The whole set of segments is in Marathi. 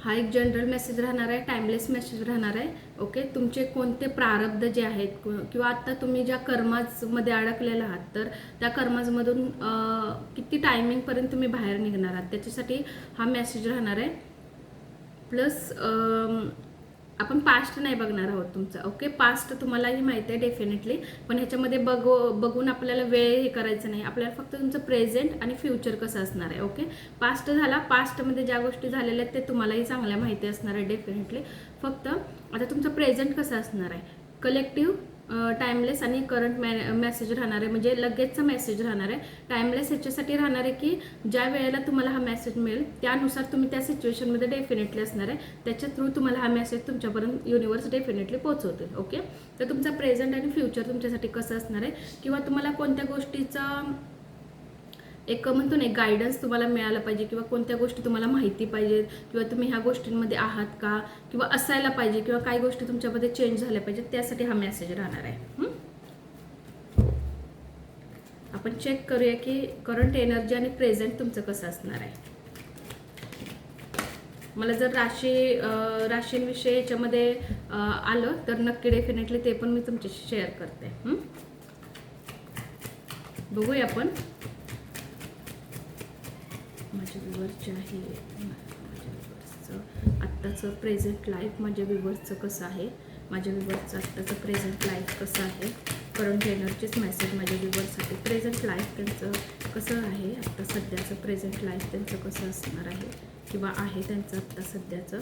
हा एक जनरल मेसेज राहणार आहे, टाइमलेस मेसेज राहणार आहे. ओके, तुमचे कोणते प्रारब्ध जे आहेत किंवा आत्ता तुम्ही ज्या कर्माजमध्ये अडकलेला आहात, तर त्या कर्माजमधून किती टायमिंगपर्यंत तुम्ही बाहेर निघणार आहात त्याच्यासाठी हा मेसेज राहणार आहे. प्लस आपण पास्ट नाही बघणार आहोत तुमचं. ओके, पास्ट तुम्हालाही माहिती आहे डेफिनेटली, पण ह्याच्यामध्ये बघून आपल्याला वेळ हे करायचं नाही. आपल्याला फक्त तुमचं प्रेझेंट आणि फ्युचर कसं असणार आहे. ओके, पास्ट झाला, पास्टमध्ये ज्या गोष्टी झालेल्या आहेत ते तुम्हालाही चांगल्या माहिती असणार आहे डेफिनेटली. फक्त आता तुमचं प्रेझेंट कसं असणार आहे, कलेक्टिव्ह, टाइमलेस आणि करंट मेसेज राहणार आहे, म्हणजे लगेचचा मेसेज राहणार आहे. टाइमलेस ह्याच्यासाठी राहणार आहे की ज्या वेळेला तुम्हाला हा मेसेज मिळेल त्यानुसार तुम्ही त्या सिच्युएशनमध्ये डेफिनेटली असणार आहे. त्याच्या थ्रू तुम्हाला हा मेसेज तुमच्यापर्यंत युनिवर्स डेफिनेटली पोहोचवतील. ओके, तर तुमचा प्रेझेंट आणि फ्युचर तुमच्यासाठी कसं असणार आहे किंवा तुम्हाला कोणत्या गोष्टीचा एक म्हणतो ना गायडन्स तुम्हाला मिळालं पाहिजे किंवा कोणत्या गोष्टी तुम्हाला माहिती पाहिजेत किंवा तुम्ही ह्या गोष्टींमध्ये आहात का किंवा असायला पाहिजे किंवा काही गोष्टी तुमच्यामध्ये चेंज झाल्या पाहिजेत, त्यासाठी हा मेसेज राहणार आहे. आपण चेक करूया की करंट एनर्जी आणि प्रेझेंट तुमचं कसं असणार आहे. मला जर राशींविषयी याच्यामध्ये आलं तर नक्की डेफिनेटली ते पण मी तुमच्याशी शेअर करते. बघूया आपण माझ्या व्ह्यूअर्सचे आहे, माझ्या व्ह्यूअर्सचं आत्ताचं प्रेझेंट लाईफ माझ्या व्ह्यूअर्सचं कसं आहे, माझ्या व्ह्यूअर्सचं आत्ताचं प्रेझेंट लाईफ कसं आहे, करंट एनर्जीच मेसेज माझ्या व्ह्यूअर्ससाठी. प्रेझेंट लाईफ त्यांचं कसं आहे, आत्ता सध्याचं प्रेझेंट लाईफ त्यांचं कसं असणार आहे किंवा आहे त्यांचं आत्ता सध्याचं.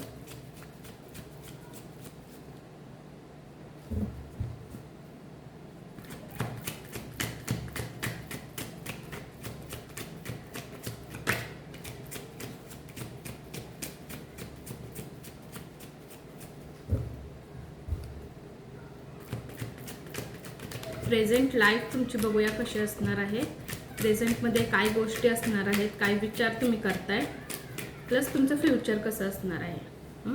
प्रेझेंट लाईफ तुमची बघूया कशी असणार आहे. प्रेझेंटमध्ये काय गोष्टी असणार आहेत, काय विचार तुम्ही करताय, प्लस तुमचं फ्युचर कसं असणार आहे.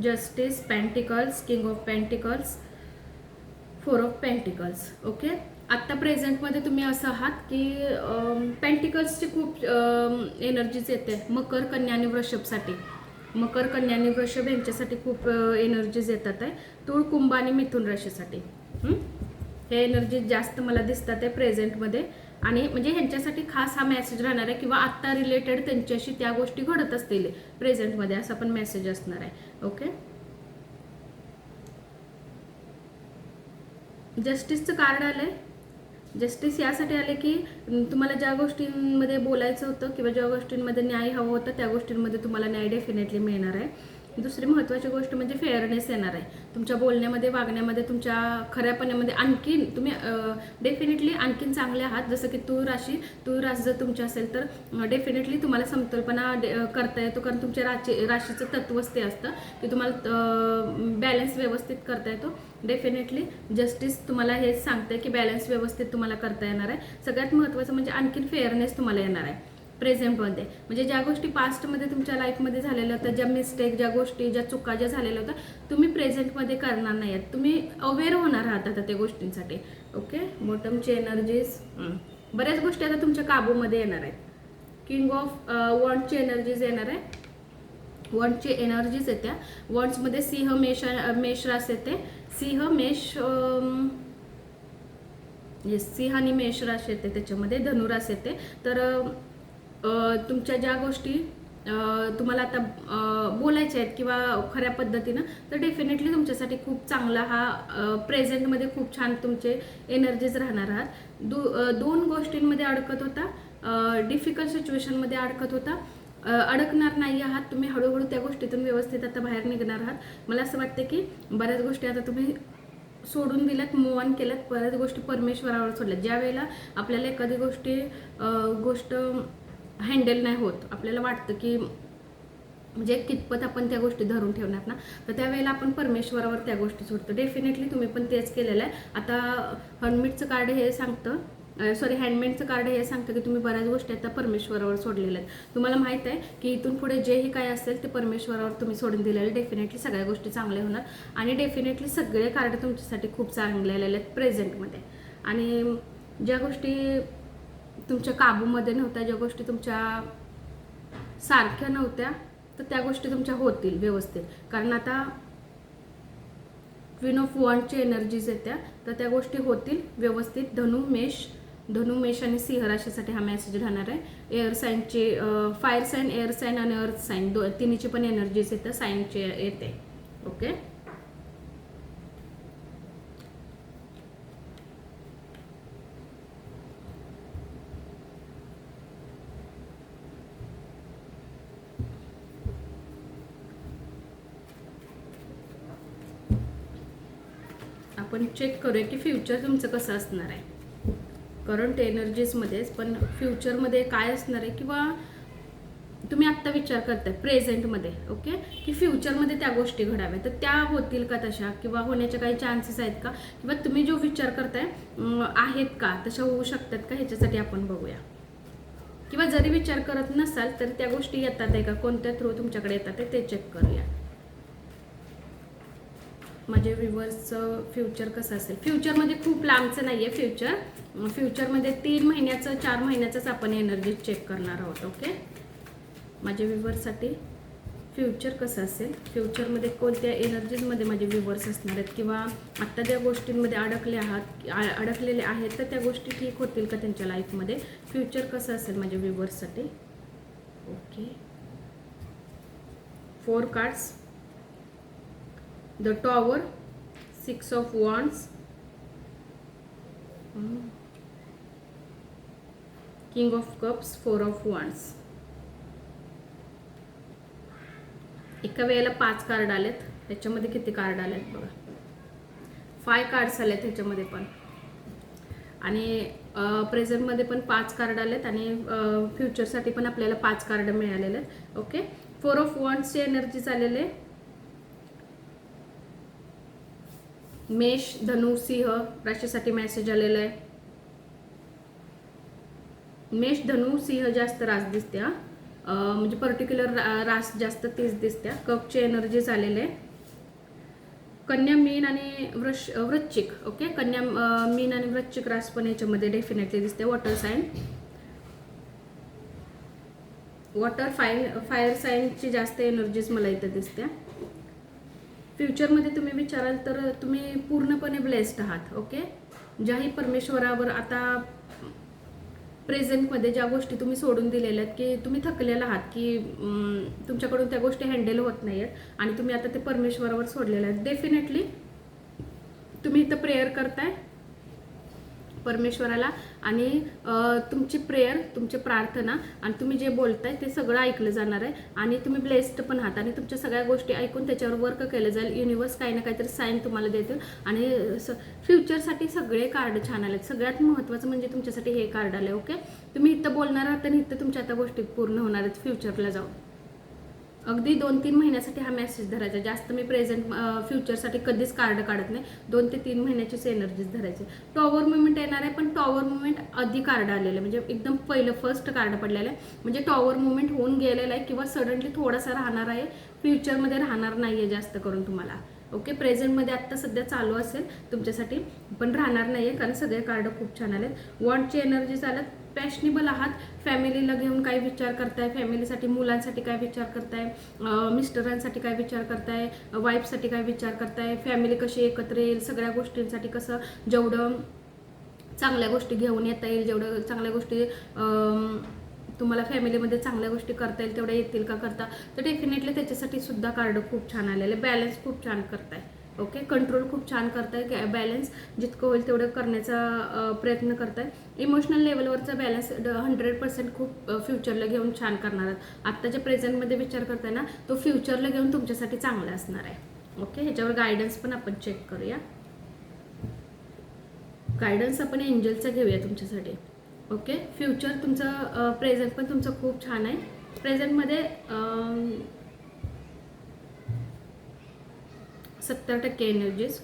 Justice, pentacles, king of pentacles, 4 of pentacles. Okay, आत्ता प्रेझेंटमध्ये तुम्ही असं आहात की पेंटिकल्सची खूप एनर्जीज येते. मकर, कन्या आणि वृषभसाठी, मकर, कन्या आणि वृषभ यांच्यासाठी खूप एनर्जीज येतात आहे. तुळ, कुंभ आणि मिथुन राशीसाठी हे एनर्जी जास्त मला दिसतात आहे प्रेझेंटमध्ये. आणि म्हणजे ह्यांच्यासाठी खास हा मेसेज राहणार आहे किंवा आत्ता रिलेटेड त्यांच्याशी त्या गोष्टी घडत असतील प्रेझेंटमध्ये, असा पण मेसेज असणार आहे. ओके, जस्टिसचं कार्ड आलंय. जस्टिस यासाठी आले की तुम्हाला ज्या गोष्टींमध्ये बोलायचं होतं किंवा ज्या गोष्टींमध्ये न्याय हवं होतं त्या गोष्टींमध्ये तुम्हाला न्याय डेफिनेटली मिळणार आहे. दुसरी महत्त्वाची गोष्ट म्हणजे फेअरनेस येणार आहे तुमच्या बोलण्यामध्ये, वागण्यामध्ये, तुमच्या खऱ्यापणामध्ये. आणखीन तुम्ही डेफिनेटली आणखीन चांगले आहात. जसं की तूळ राशी जर तुमची असेल तर डेफिनेटली तुम्हाला समतोलपणा करता येतो, कारण तुमच्या राशीचं तत्वच ते असतं की तुम्हाला बॅलन्स व्यवस्थित करता येतो. डेफिनेटली जस्टिस तुम्हाला हेच सांगते की बॅलन्स व्यवस्थित तुम्हाला करता येणार आहे. सगळ्यात महत्त्वाचं म्हणजे आणखीन फेअरनेस तुम्हाला येणार आहे प्रेझेंटमध्ये. म्हणजे ज्या गोष्टी पास्टमध्ये तुमच्या लाईफमध्ये झालेल्या होत्या, ज्या मिस्टेक, ज्या गोष्टी, ज्या चुका ज्या झालेल्या होत्या, तुम्ही प्रेझेंटमध्ये करणार नाही आहेत. तुम्ही अवेअर होणार आहात आता त्या गोष्टींसाठी. ओके, बॉटमची एनर्जीज, बऱ्याच गोष्टी आता तुमच्या काबूमध्ये येणार आहेत. किंग ऑफ वॉन्डची एनर्जीज येणार आहे. वॉन्डची एनर्जीज येत्या. वॉन्ड्समध्ये सिंह, मेष रास येते. सिंह, मेष, सिंह आणि मेष राशी येते. त्याच्यामध्ये धनुरास येते. तर तुमच्या ज्या गोष्टी तुम्हाला आता बोलायच्या आहेत किंवा खऱ्या पद्धतीनं, तर डेफिनेटली तुमच्यासाठी खूप चांगला हा प्रेझेंटमध्ये खूप छान तुमचे एनर्जीज राहणार आहात. दोन गोष्टींमध्ये अडकत होता, डिफिकल्ट सिच्युएशनमध्ये अडकत होता, अडकणार नाही आहात तुम्ही. हळूहळू त्या गोष्टीतून व्यवस्थित आता बाहेर निघणार आहात. मला असं वाटतं की बऱ्याच गोष्टी आता तुम्ही सोडून दिल्यात, मूव ऑन केल्यात, बऱ्याच गोष्टी परमेश्वरावर सोडल्यात. ज्या वेळेला आपल्याला एखादी गोष्ट हँडल नाही होत, आपल्याला वाटतं की म्हणजे कितपत आपण त्या गोष्टी धरून ठेवणार ना, तर त्यावेळेला आपण परमेश्वरावर त्या गोष्टी सोडतो. डेफिनेटली तुम्ही पण तेच केलेलं आहे. आता हँडमेडचं कार्ड हे सांगतं, हँडमेडचं कार्ड हे सांगतं की तुम्ही बऱ्याच गोष्टी आता परमेश्वरावर सोडलेल्या आहेत. तुम्हाला माहीत आहे की इथून पुढे जेही काय असेल ते परमेश्वरावर तुम्ही सोडून दिलेले. डेफिनेटली सगळ्या गोष्टी चांगल्या होणार आणि डेफिनेटली सगळे कार्ड तुमच्यासाठी खूप चांगले आलेले आहेत प्रेझेंटमध्ये. आणि ज्या गोष्टी तुमच्या काबूमध्ये नव्हत्या, ज्या गोष्टी तुमच्या सारख्या नव्हत्या, तर त्या गोष्टी तुमच्या होतील व्यवस्थित. कारण आता क्वीन ऑफ वॉन्डची एनर्जीज येत्या, तर त्या गोष्टी होतील व्यवस्थित. धनु मेष आणि सिंह राशीसाठी हा मेसेज राहणार आहे. एअर साईनचे फायर साईन, एअर साईन आणि अर्थ साईन तिन्हीची पण एनर्जीज येतं, साईनचे येते. ओके, आपण चेक करूया की फ्युचर तुमचं कसं असणार आहे. करंट एनर्जीजमध्येच पण फ्युचरमध्ये काय असणार आहे, किंवा तुम्ही आत्ता विचार करताय प्रेझेंटमध्ये, ओके, की फ्युचरमध्ये त्या गोष्टी घडाव्या, तर त्या होतील का तशा, किंवा होण्याचे काही चान्सेस आहेत का, किंवा तुम्ही जो विचार करताय आहेत का, तशा होऊ शकतात का, ह्याच्यासाठी आपण बघूया. किंवा जरी विचार करत नसाल तर त्या गोष्टी येतात आहे का, कोणत्या थ्रू तुमच्याकडे येतात ते चेक करूया. माझे व्ह्युअर्सचं फ्युचर कसं असेल. फ्युचरमध्ये खूप लांबचं नाही आहे फ्युचर. फ्युचरमध्ये 3 महिन्याचं 4 महिन्याचंच आपण एनर्जी चेक करणार आहोत. ओके, माझे व्ह्युअर्ससाठी फ्युचर कसं असेल, फ्युचरमध्ये कोणत्या एनर्जीजमध्ये माझे व्ह्युअर्स असणार आहेत, किंवा आत्ता ज्या गोष्टींमध्ये अडकलेले आहेत तर त्या गोष्टी ठीक होतील का त्यांच्या लाईफमध्ये. फ्युचर कसं असेल माझ्या व्ह्युअर्ससाठी. Okay, 4 cards, the tower, 6 of wands, king of cups, 4 of wands. एका वेळेला 5 कार्ड आलेत. ह्याच्यामध्ये किती कार्ड आलेत बघा, 5 कार्ड्स आलेत ह्याच्यामध्ये पण, आणि प्रेझेंटमध्ये पण 5 कार्ड आलेत, आणि फ्युचरसाठी पण आपल्याला 5 कार्ड मिळालेले आहेत. ओके, 4 ऑफ वॉन्ड्सची एनर्जी आलेले. मेष, धनु, सिंह राशीसाठी मेसेज आलेला आहे. मेष, धनु, सिंह जास्त रास दिसते, म्हणजे पर्टिक्युलर रास जास्त तीच दिसत्या. कपची एनर्जी आलेले आहे. कन्या, मीन आणि वृश्चिक. ओके, कन्या, मीन आणि वृश्चिक रास पण याच्यामध्ये डेफिनेटली दिसते. वॉटर साईन, फायर साईनची जास्त एनर्जीज मला इथं दिसत्या. फ्युचरमध्ये तुम्ही विचाराल तर तुम्ही पूर्णपणे ब्लेस्ड आहात. ओके, ज्याही परमेश्वरावर आता प्रेझेंटमध्ये ज्या गोष्टी तुम्ही सोडून दिलेल्या आहेत, की तुम्ही थकलेला आहात, की तुमच्याकडून त्या गोष्टी हँडल होत नाही आहेत, आणि तुम्ही आता ते परमेश्वरावर सोडलेलं आहेत. डेफिनेटली तुम्ही इथं प्रेयर करताय परमेश्वराला, आणि तुमची प्रेयर, तुमची प्रार्थना आणि तुम्ही जे बोलताय ते सगळं ऐकलं जाणार आहे, आणि तुम्ही ब्लेस्ड पण आहात, आणि तुमच्या सगळ्या गोष्टी ऐकून त्याच्यावर वर्क केलं जाईल. युनिवर्स काही ना काहीतरी साईन तुम्हाला देतील, आणि फ्युचरसाठी सगळे कार्ड छान आलेत. सगळ्यात महत्त्वाचं म्हणजे तुमच्यासाठी हे कार्ड आले. ओके, तुम्ही इथं बोलणार आहात आणि इथं तुमच्या आता गोष्टी पूर्ण होणार आहेत फ्युचरला जाऊन. अगदी 2-3 महिन्यासाठी हा मेसेज धरायचा. जास्त मी फ्युचरसाठी कधीच कार्ड काढत नाही. 2 ते 3 महिन्याचीच एनर्जीज धरायची. टॉवर मुवमेंट येणार आहे, पण टॉवर मुवमेंट आधी कार्ड आलेलं, म्हणजे एकदम पहिलं फर्स्ट कार्ड पडलेलं आहे, म्हणजे टॉवर मुवमेंट होऊन गेलेलं आहे, किंवा सडनली थोडासा राहणार आहे. फ्युचरमध्ये राहणार नाही आहे जास्त करून तुम्हाला. ओके, प्रेझेंटमध्ये आत्ता सध्या चालू असेल तुमच्यासाठी, पण राहणार नाही आहे, कारण सगळे कार्ड खूप छान आलेत. वॉन्डची एनर्जीज आल्यात. पॅशनेबल आहात, फॅमिलीला घेऊन काय विचार करताय, फॅमिलीसाठी, मुलांसाठी काय विचार करताय, मिस्टरांसाठी काय विचार करताय, वाईफसाठी काय विचार करताय, फॅमिली कशी एकत्र येईल, सगळ्या गोष्टींसाठी कसं, जेवढं चांगल्या गोष्टी घेऊन येता येईल, जेवढं चांगल्या गोष्टी तुम्हाला फॅमिलीमध्ये चांगल्या गोष्टी करता येईल तेवढ्या येतील का करता, तर डेफिनेटली त्याच्यासाठी सुद्धा कार्ड खूप छान आलेले. बॅलन्स खूप छान करताय. ओके, कंट्रोल खूप छान करताय. बॅलन्स जितकं होईल तेवढं करण्याचा प्रयत्न करताय. इमोशनल लेवलवरचा बॅलन्स 100% खूप फ्युचरला घेऊन छान करणार आहात. आत्ताच्या प्रेझेंटमध्ये विचार करताय ना, तो फ्युचरला घेऊन तुमच्यासाठी चांगला असणार आहे. ओके, ह्याच्यावर गायडन्स पण आपण चेक करूया. गायडन्स आपण एंजलचा घेऊया तुमच्यासाठी. ओके, फ्युचर तुमचं, प्रेझेंट पण तुमचं खूप छान आहे. प्रेझेंटमध्ये 70% एनर्जीज,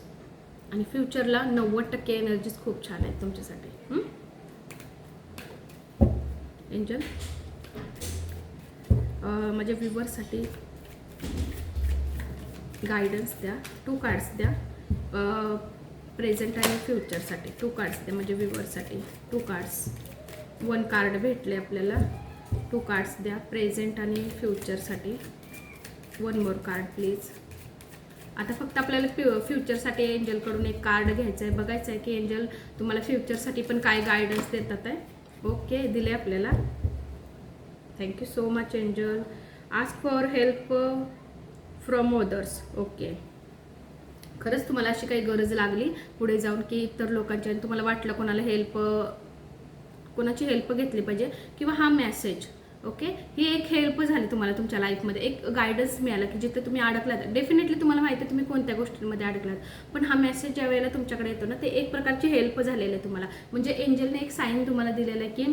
आणि फ्युचरला 90% एनर्जीज खूप छान आहेत तुमच्यासाठी. एंजल, माझ्या व्ह्युअर्ससाठी गायडन्स द्या. 2 कार्ड्स द्या, प्रेझेंट आणि फ्युचरसाठी 2 कार्ड्स द्या माझ्या व्ह्युअर्ससाठी. 2 कार्ड्स, 1 कार्ड भेटले आपल्याला. 2 कार्ड्स द्या प्रेझेंट आणि फ्युचरसाठी. One more card please. आता फक्त आपल्याला फ्युचरसाठी एंजलकडून एक कार्ड घ्यायचं आहे, बघायचं आहे की एंजल तुम्हाला फ्युचरसाठी पण काय गायडन्स देतात आहे. ओके, दिले आपल्याला. Thank you so much angel. Ask for help from others. Okay, खरंच तुम्हाला अशी काही गरज लागली पुढे जाऊन की इतर लोकांची, आणि तुम्हाला वाटलं कोणाची हेल्प घेतली पाहिजे, किंवा हा मेसेज, ओके, ही एक हेल्प झाली तुम्हाला तुमच्या लाईफमध्ये, एक गायडन्स मिळाला की जिथे तुम्ही अडकलात. डेफिनेटली तुम्हाला माहिती आहे तुम्ही कोणत्या गोष्टींमध्ये अडकलात, पण हा मेसेज ज्या वेळेला तुमच्याकडे येतो ना, ते एक प्रकारची हेल्प झालेली आहे तुम्हाला. म्हणजे एंजलने एक साईन तुम्हाला दिलेलं आहे की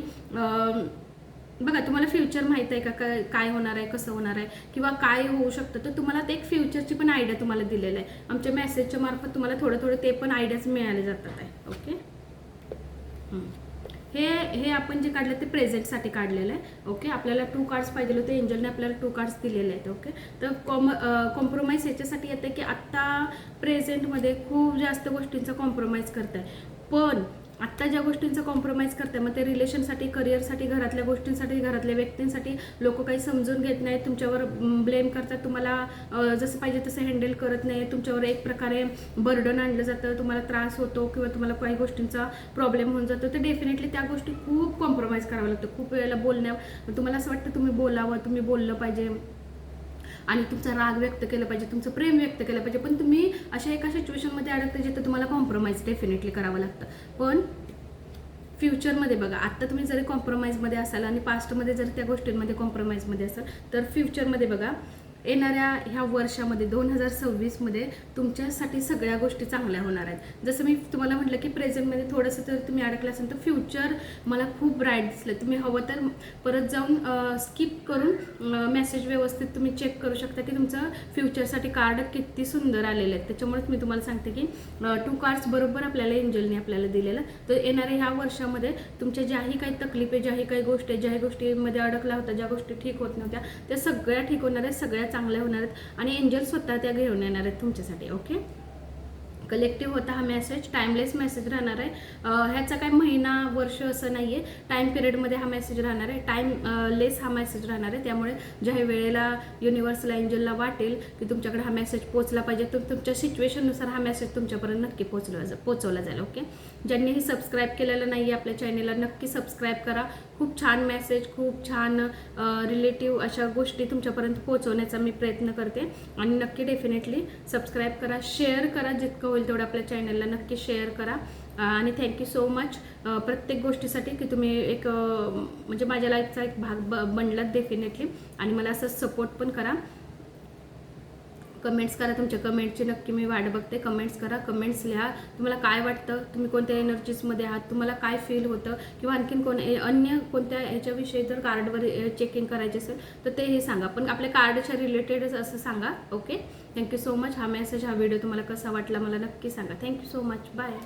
बघा, तुम्हाला फ्युचर माहीत आहे का, काय होणार आहे, कसं होणार आहे, किंवा काय होऊ शकतं, तर तुम्हाला ते एक फ्युचरची पण आयडिया तुम्हाला दिलेलं आहे. आमच्या मेसेजच्या मार्फत तुम्हाला थोडं ते पण आयडियाज मिळाले जातात आहे. ओके, हे आपण जे काढलं ते प्रेझेंटसाठी काढलेलं आहे. ओके, आपल्याला 2 कार्ड्स पाहिजे होते, एंजलने आपल्याला 2 कार्ड्स दिलेले आहेत. ओके, तर कॉम्प्रोमाइज याच्यासाठी येते की आत्ता प्रेझेंटमध्ये खूप जास्त गोष्टींचा कॉम्प्रोमाइज करताय, पण आत्ता ज्या गोष्टींचा कॉम्प्रोमाइज करताय, मग ते रिलेशनसाठी, करिअरसाठी, घरातल्या गोष्टींसाठी, घरातल्या व्यक्तींसाठी लोक काही समजून घेत नाहीत, तुमच्यावर ब्लेम करतात, तुम्हाला जसं पाहिजे तसं हँडल करत नाही, तुमच्यावर एक प्रकारे बर्डन आणलं जातं, तुम्हाला त्रास होतो किंवा तुम्हाला काही गोष्टींचा प्रॉब्लेम होऊन जातो. तर डेफिनेटली त्या गोष्टी खूप कॉम्प्रोमाइज करावं लागतं. खूप वेळेला तुम्हाला असं वाटतं तुम्ही बोलावं, तुम्ही बोललं पाहिजे आणि तुमचा राग व्यक्त केलं पाहिजे, तुमचं प्रेम व्यक्त केलं पाहिजे, पण तुम्ही अशा एका सिच्युएशनमध्ये अडकता जिथं तुम्हाला कॉम्प्रोमाइज डेफिनेटली करावं लागतं. पण फ्युचरमध्ये बघा, आत्ता तुम्ही जरी कॉम्प्रोमाइजमध्ये असाल आणि पास्टमध्ये जर त्या गोष्टींमध्ये कॉम्प्रोमाइजमध्ये असाल, तर फ्युचरमध्ये बघा, येणाऱ्या ह्या वर्षामध्ये 2026मध्ये तुमच्यासाठी सगळ्या गोष्टी चांगल्या होणार आहेत. जसं मी तुम्हाला म्हटलं की प्रेझेंटमध्ये थोडंसं जर तुम्ही अडकला असाल तर फ्युचर मला खूप ब्राईट दिसलं. तुम्ही हवं तर परत जाऊन स्किप करून मेसेज व्यवस्थित तुम्ही चेक करू शकता की तुमचं फ्युचरसाठी कार्ड किती सुंदर आलेले आहेत. त्याच्यामुळेच मी तुम्हाला सांगते की 2 कार्ड्स बरोबर आपल्याला एंजलने आपल्याला दिलेलं. तर येणाऱ्या ह्या वर्षामध्ये तुमच्या ज्याही काही तकलीफे, ज्याही काही गोष्टी, ज्याही गोष्टीमध्ये अडकला होता, ज्या गोष्टी ठीक होत नव्हत्या, त्या सगळ्या ठीक होणार आहेत, सगळ्या चांगल्या होणार आहेत, आणि एंजल स्वतः त्या घेऊन येणार आहेत तुमच्यासाठी. ओके, कलेक्टिव्ह होता हा मेसेज, टाइमलेस मेसेज राहणार आहे. ह्याचा काय महिना, वर्ष असं नाही आहे, टाईम पिरियडमध्ये हा मेसेज राहणार आहे, टाईमलेस हा मेसेज राहणार आहे. त्यामुळे ज्या वेळेला युनिव्हर्सला, एंजलला वाटेल की तुमच्याकडे हा मेसेज पोचला पाहिजे, तर तुमच्या सिच्युएशननुसार हा मेसेज तुमच्यापर्यंत नक्की पोचवला जाईल. ओके, ज्यांनीही सबस्क्राईब केलेलं नाही आहे आपल्या चॅनेलला, नक्की सबस्क्राईब करा. खूप छान मेसेज, खूप छान रिलेटिव्ह अशा गोष्टी तुमच्यापर्यंत पोहोचवण्याचा मी प्रयत्न करते, आणि नक्की डेफिनेटली सबस्क्राईब करा, शेअर करा, जितकं होईल तेवढं आपल्या चॅनलला नक्की शेअर करा. आणि थँक्यू सो मच प्रत्येक गोष्टीसाठी की तुम्ही एक म्हणजे माझ्या लाईफचा एक भाग बनलात डेफिनेटली, आणि मला असं सपोर्ट पण करा. कमेंट्स करा, तुमच्या कमेंटची नक्की मी वाट बघते. कमेंट्स करा, कमेंट्स लिहा, तुम्हाला काय वाटतं, तुम्ही कोणत्या एनर्जीजमध्ये आहात, तुम्हाला काय फील होतं, किंवा आणखीन अन्य कोणत्या ह्याच्याविषयी जर कार्डवर चेकिंग करायचे असेल तर तेही सांगा, पण आपल्या कार्डच्या रिलेटेडच असं सांगा. Okay, thank you so much. हा मेसेज, हा व्हिडिओ तुम्हाला कसा वाटला मला नक्की सांगा. Thank you so much. बाय.